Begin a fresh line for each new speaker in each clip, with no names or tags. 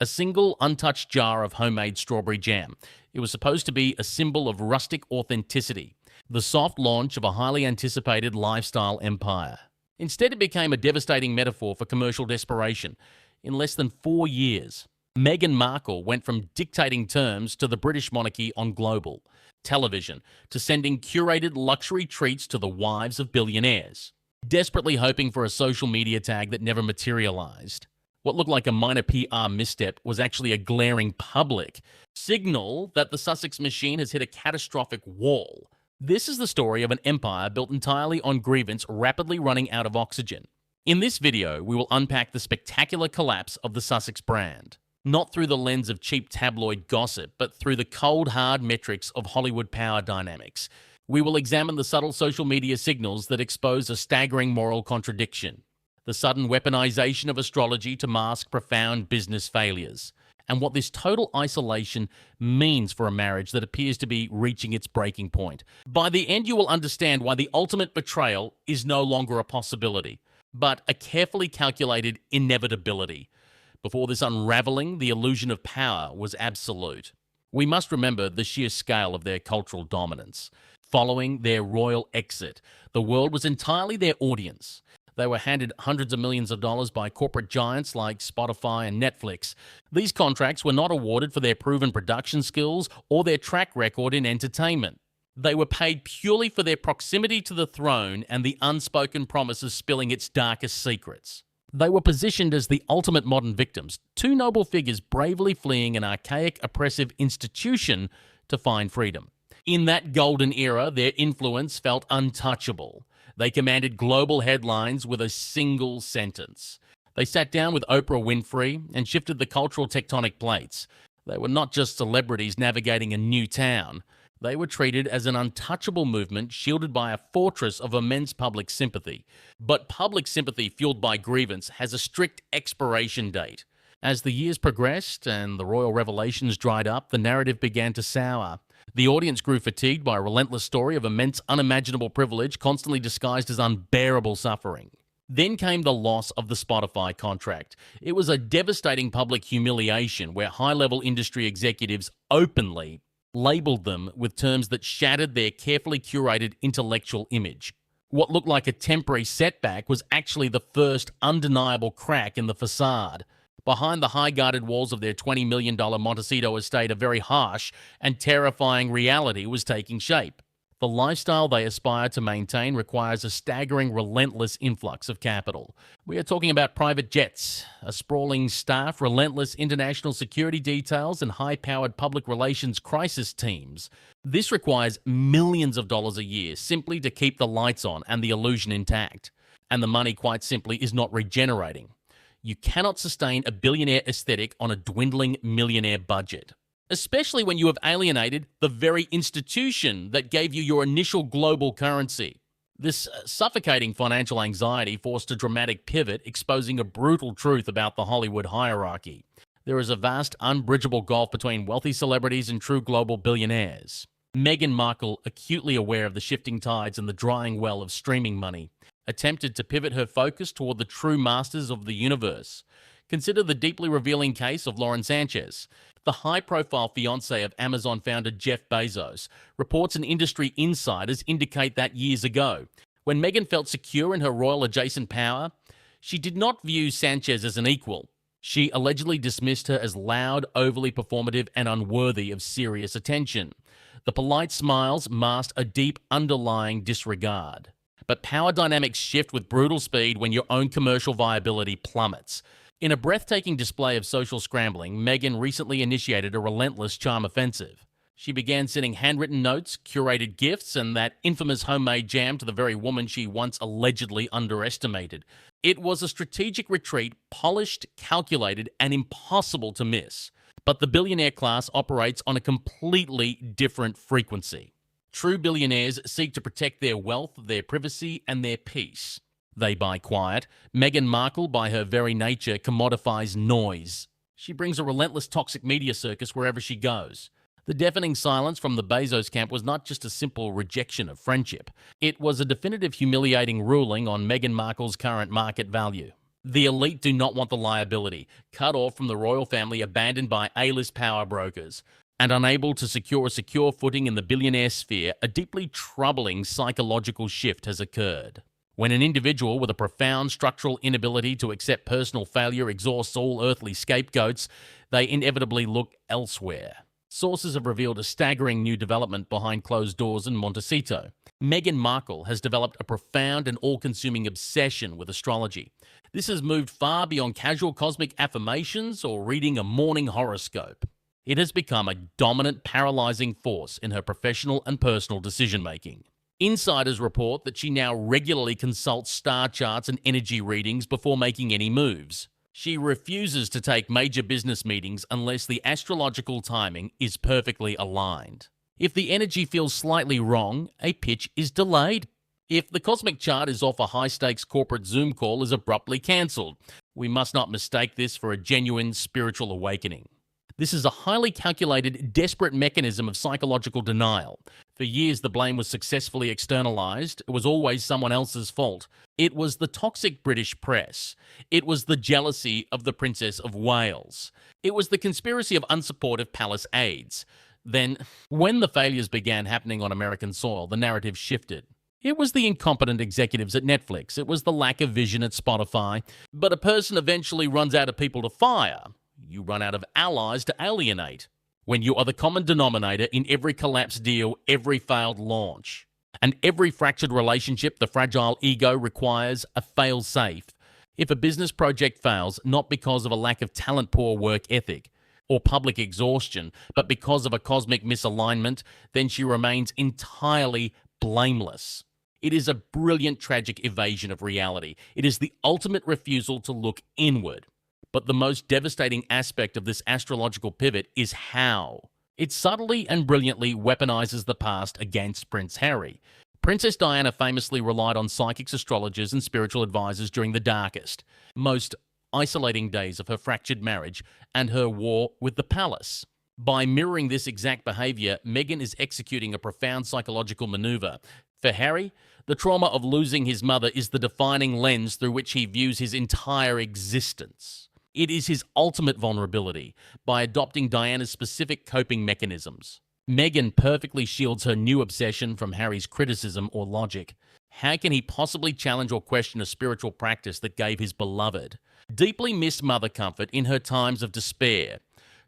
a single untouched jar of homemade strawberry jam. It was supposed to be a symbol of rustic authenticity, the soft launch of a highly anticipated lifestyle empire. Instead, it became a devastating metaphor for commercial desperation. In less than 4 years, Meghan Markle went from dictating terms to the British monarchy on global television to sending curated luxury treats to the wives of billionaires, desperately hoping for a social media tag that never materialized. What looked like a minor PR misstep was actually a glaring public signal that the Sussex machine has hit a catastrophic wall. This is the story of an empire built entirely on grievance rapidly running out of oxygen. In this video, we will unpack the spectacular collapse of the Sussex brand. Not through the lens of cheap tabloid gossip, but through the cold, hard metrics of Hollywood power dynamics. We will examine the subtle social media signals that expose a staggering moral contradiction, the sudden weaponization of astrology to mask profound business failures, and what this total isolation means for a marriage that appears to be reaching its breaking point. By the end, you will understand why the ultimate betrayal is no longer a possibility, but a carefully calculated inevitability. Before this unraveling, the illusion of power was absolute. We must remember the sheer scale of their cultural dominance. Following their royal exit, the world was entirely their audience. They were handed hundreds of millions of dollars by corporate giants like Spotify and Netflix. These contracts were not awarded for their proven production skills or their track record in entertainment. They were paid purely for their proximity to the throne and the unspoken promise of spilling its darkest secrets. They were positioned as the ultimate modern victims, two noble figures bravely fleeing an archaic, oppressive institution to find freedom. In that golden era, their influence felt untouchable. They commanded global headlines with a single sentence. They sat down with Oprah Winfrey and shifted the cultural tectonic plates. They were not just celebrities navigating a new town. They were treated as an untouchable movement shielded by a fortress of immense public sympathy. But public sympathy fueled by grievance has a strict expiration date. As the years progressed and the royal revelations dried up, the narrative began to sour. The audience grew fatigued by a relentless story of immense, unimaginable privilege constantly disguised as unbearable suffering. Then came the loss of the Spotify contract. It was a devastating public humiliation where high-level industry executives openly labeled them with terms that shattered their carefully curated intellectual image. What looked like a temporary setback was actually the first undeniable crack in the facade. Behind the high-guarded walls of their $20 million Montecito estate, a very harsh and terrifying reality was taking shape. The lifestyle they aspire to maintain requires a staggering, relentless influx of capital. We are talking about private jets, a sprawling staff, relentless international security details, and high-powered public relations crisis teams. This requires millions of dollars a year simply to keep the lights on and the illusion intact. And the money, quite simply, is not regenerating. You cannot sustain a billionaire aesthetic on a dwindling millionaire budget, especially when you have alienated the very institution that gave you your initial global currency. This suffocating financial anxiety forced a dramatic pivot, exposing a brutal truth about the Hollywood hierarchy. There is a vast, unbridgeable gulf between wealthy celebrities and true global billionaires. Meghan Markle, acutely aware of the shifting tides and the drying well of streaming money, attempted to pivot her focus toward the true masters of the universe. Consider the deeply revealing case of Lauren Sanchez, the high-profile fiancé of Amazon founder Jeff Bezos. Reports and industry insiders indicate that years ago, when Meghan felt secure in her royal-adjacent power, she did not view Sanchez as an equal. She allegedly dismissed her as loud, overly performative, and unworthy of serious attention. The polite smiles masked a deep underlying disregard. But power dynamics shift with brutal speed when your own commercial viability plummets. In a breathtaking display of social scrambling, Meghan recently initiated a relentless charm offensive. She began sending handwritten notes, curated gifts, and that infamous homemade jam to the very woman she once allegedly underestimated. It was a strategic retreat, polished, calculated, and impossible to miss. But the billionaire class operates on a completely different frequency. True billionaires seek to protect their wealth, their privacy, and their peace. They buy quiet. Meghan Markle, by her very nature, commodifies noise. She brings a relentless toxic media circus wherever she goes. The deafening silence from the Bezos camp was not just a simple rejection of friendship. It was a definitive humiliating ruling on Meghan Markle's current market value. The elite do not want the liability, cut off from the royal family, abandoned by A-list power brokers, and unable to secure a secure footing in the billionaire sphere. A deeply troubling psychological shift has occurred. When an individual with a profound structural inability to accept personal failure exhausts all earthly scapegoats, they inevitably look elsewhere. Sources have revealed a staggering new development behind closed doors in Montecito. Meghan Markle has developed a profound and all-consuming obsession with astrology. This has moved far beyond casual cosmic affirmations or reading a morning horoscope. It has become a dominant, paralyzing force in her professional and personal decision-making. Insiders report that she now regularly consults star charts and energy readings before making any moves. She refuses to take major business meetings unless the astrological timing is perfectly aligned. If the energy feels slightly wrong, a pitch is delayed. If the cosmic chart is off, a high-stakes corporate Zoom call is abruptly cancelled. We must not mistake this for a genuine spiritual awakening. This is a highly calculated, desperate mechanism of psychological denial. For years, the blame was successfully externalized. It was always someone else's fault. It was the toxic British press. It was the jealousy of the Princess of Wales. It was the conspiracy of unsupportive palace aides. Then, when the failures began happening on American soil, the narrative shifted. It was the incompetent executives at Netflix. It was the lack of vision at Spotify. But a person eventually runs out of people to fire. You run out of allies to alienate. When you are the common denominator in every collapsed deal, every failed launch, and every fractured relationship, the fragile ego requires a fail-safe. If a business project fails, not because of a lack of talent, poor work ethic, or public exhaustion, but because of a cosmic misalignment, then she remains entirely blameless. It is a brilliant, tragic evasion of reality. It is the ultimate refusal to look inward. But the most devastating aspect of this astrological pivot is how. It subtly and brilliantly weaponizes the past against Prince Harry. Princess Diana famously relied on psychics, astrologers, and spiritual advisors during the darkest, most isolating days of her fractured marriage and her war with the palace. By mirroring this exact behavior, Meghan is executing a profound psychological maneuver. For Harry, the trauma of losing his mother is the defining lens through which he views his entire existence. It is his ultimate vulnerability. By adopting Diana's specific coping mechanisms, Meghan perfectly shields her new obsession from Harry's criticism or logic. How can he possibly challenge or question a spiritual practice that gave his beloved, deeply missed mother comfort in her times of despair?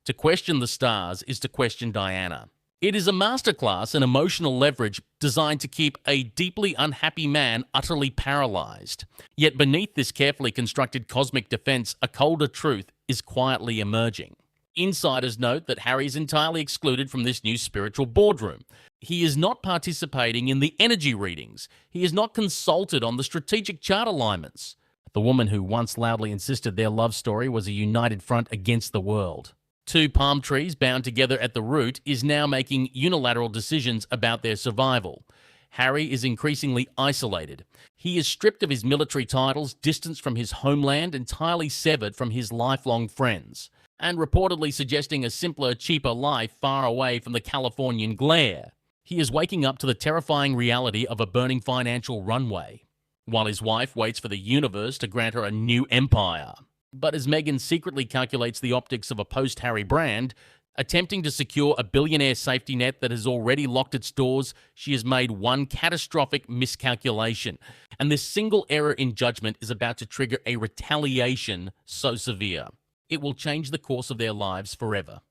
To question the stars is to question Diana. It is a masterclass in emotional leverage designed to keep a deeply unhappy man utterly paralyzed. Yet beneath this carefully constructed cosmic defense, a colder truth is quietly emerging. Insiders note that Harry is entirely excluded from this new spiritual boardroom. He is not participating in the energy readings. He is not consulted on the strategic chart alignments. The woman who once loudly insisted their love story was a united front against the world. Two palm trees bound together at the root is now making unilateral decisions about their survival. Harry is increasingly isolated. He is stripped of his military titles, distanced from his homeland, entirely severed from his lifelong friends, and reportedly suggesting a simpler, cheaper life far away from the Californian glare. He is waking up to the terrifying reality of a burning financial runway, while his wife waits for the universe to grant her a new empire. But as Meghan secretly calculates the optics of a post-Harry brand, attempting to secure a billionaire safety net that has already locked its doors, she has made one catastrophic miscalculation. And this single error in judgment is about to trigger a retaliation so severe it will change the course of their lives forever.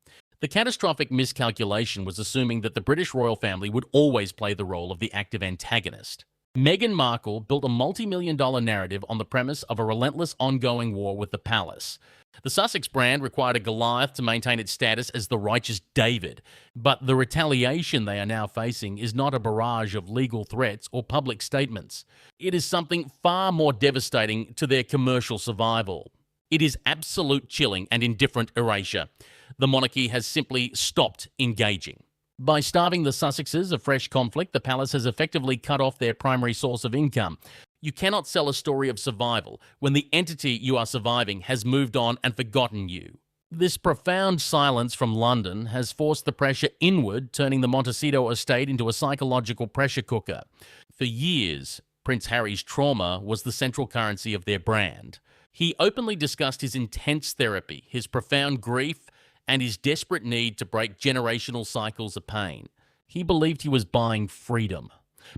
The catastrophic miscalculation was assuming that the British royal family would always play the role of the active antagonist. Meghan Markle built a multi-million-dollar narrative on the premise of a relentless ongoing war with the palace. The Sussex brand required a Goliath to maintain its status as the righteous David, but the retaliation they are now facing is not a barrage of legal threats or public statements. It is something far more devastating to their commercial survival. It is absolute chilling and indifferent erasure. The monarchy has simply stopped engaging. By starving the Sussexes of fresh conflict, the palace has effectively cut off their primary source of income. You cannot sell a story of survival when the entity you are surviving has moved on and forgotten you. This profound silence from London has forced the pressure inward, turning the Montecito estate into a psychological pressure cooker. For years, Prince Harry's trauma was the central currency of their brand. He openly discussed his intense therapy, his profound grief, and his desperate need to break generational cycles of pain. He believed he was buying freedom.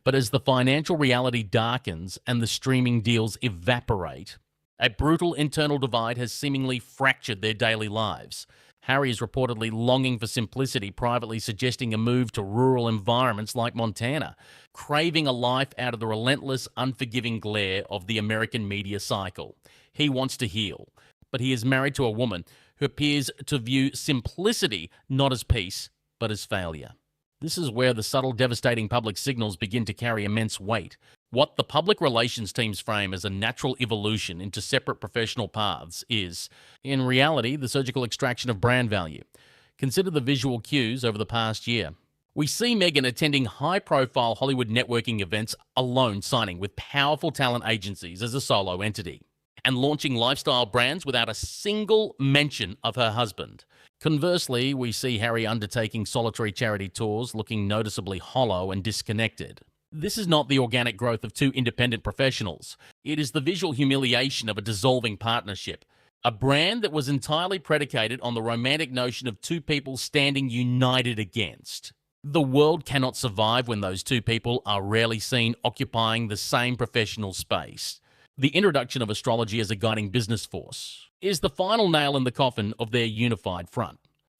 But as the financial reality darkens and the streaming deals evaporate, a brutal internal divide has seemingly fractured their daily lives. Harry is reportedly longing for simplicity, privately suggesting a move to rural environments like Montana, craving a life out of the relentless, unforgiving glare of the American media cycle. He wants to heal, but he is married to a woman who appears to view simplicity not as peace, but as failure. This is where the subtle, devastating public signals begin to carry immense weight. What the public relations teams frame as a natural evolution into separate professional paths is, in reality, the surgical extraction of brand value. Consider the visual cues over the past year. We see Meghan attending high-profile Hollywood networking events alone, signing with powerful talent agencies as a solo entity, and launching lifestyle brands without a single mention of her husband. Conversely, we see Harry undertaking solitary charity tours looking noticeably hollow and disconnected. This is not the organic growth of two independent professionals. It is the visual humiliation of a dissolving partnership. A brand that was entirely predicated on the romantic notion of two people standing united against. The world cannot survive when those two people are rarely seen occupying the same professional space. The introduction of astrology as a guiding business force is the final nail in the coffin of their unified front.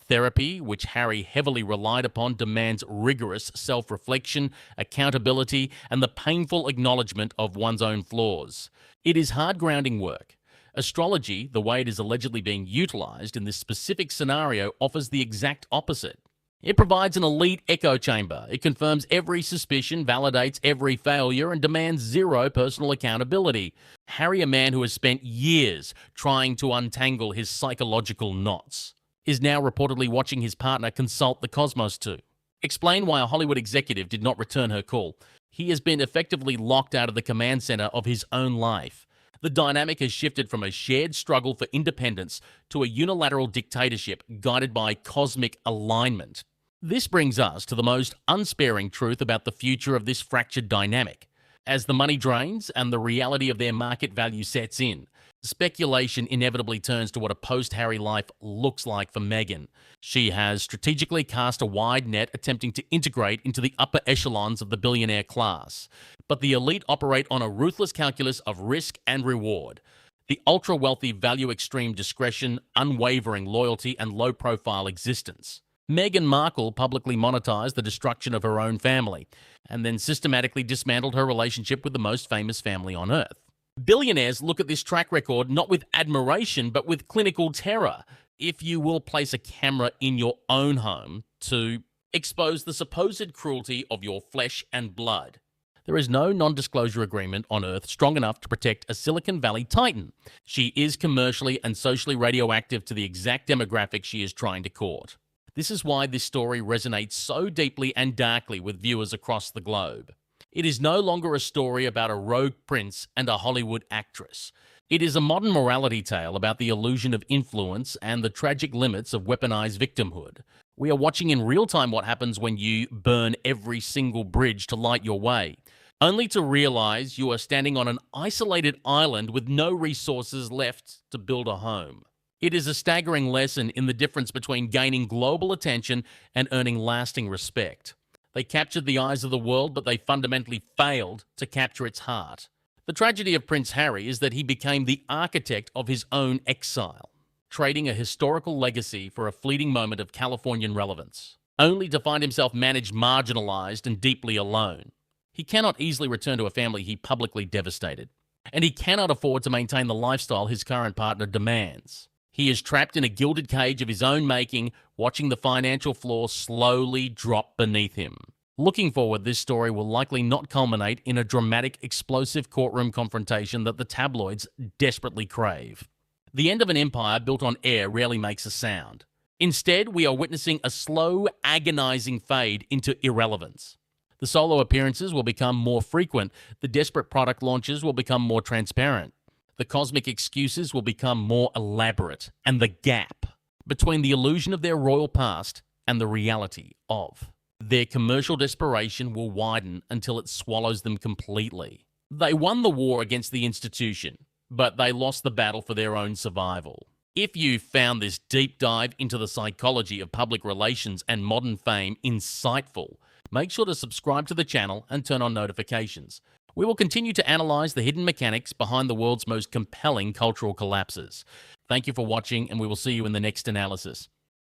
Therapy, which Harry heavily relied upon, demands rigorous self-reflection, accountability, and the painful acknowledgement of one's own flaws. It is hard-grounding work. Astrology, the way it is allegedly being utilized in this specific scenario, offers the exact opposite. It provides an elite echo chamber. It confirms every suspicion, validates every failure, and demands zero personal accountability. Harry, a man who has spent years trying to untangle his psychological knots, is now reportedly watching his partner consult the cosmos to explain why a Hollywood executive did not return her call. He has been effectively locked out of the command center of his own life. The dynamic has shifted from a shared struggle for independence to a unilateral dictatorship guided by cosmic alignment. This brings us to the most unsparing truth about the future of this fractured dynamic. As the money drains and the reality of their market value sets in, speculation inevitably turns to what a post-Harry life looks like for Meghan. She has strategically cast a wide net, attempting to integrate into the upper echelons of the billionaire class. But the elite operate on a ruthless calculus of risk and reward. The ultra-wealthy value extreme discretion, unwavering loyalty, and low-profile existence. Meghan Markle publicly monetized the destruction of her own family, and then systematically dismantled her relationship with the most famous family on earth. Billionaires look at this track record not with admiration, but with clinical terror. If you will place a camera in your own home to expose the supposed cruelty of your flesh and blood. There is no non-disclosure agreement on Earth strong enough to protect a Silicon Valley titan. She is commercially and socially radioactive to the exact demographic she is trying to court. This is why this story resonates so deeply and darkly with viewers across the globe. It is no longer a story about a rogue prince and a Hollywood actress. It is a modern morality tale about the illusion of influence and the tragic limits of weaponized victimhood. We are watching in real time what happens when you burn every single bridge to light your way, only to realize you are standing on an isolated island with no resources left to build a home. It is a staggering lesson in the difference between gaining global attention and earning lasting respect. They captured the eyes of the world, but they fundamentally failed to capture its heart. The tragedy of Prince Harry is that he became the architect of his own exile, trading a historical legacy for a fleeting moment of Californian relevance, only to find himself managed, marginalized, and deeply alone. He cannot easily return to a family he publicly devastated, and he cannot afford to maintain the lifestyle his current partner demands. He is trapped in a gilded cage of his own making, watching the financial floor slowly drop beneath him. Looking forward, this story will likely not culminate in a dramatic, explosive courtroom confrontation that the tabloids desperately crave. The end of an empire built on air rarely makes a sound. Instead, we are witnessing a slow, agonizing fade into irrelevance. The solo appearances will become more frequent, the desperate product launches will become more transparent. The cosmic excuses will become more elaborate, and the gap between the illusion of their royal past and the reality of their commercial desperation will widen until it swallows them completely. They won the war against the institution. but they lost the battle for their own survival. If you found this deep dive into the psychology of public relations and modern fame insightful, make sure to subscribe to the channel and turn on notifications. We will continue to analyze the hidden mechanics behind the world's most compelling cultural collapses. Thank you for watching, and we will see you in the next analysis.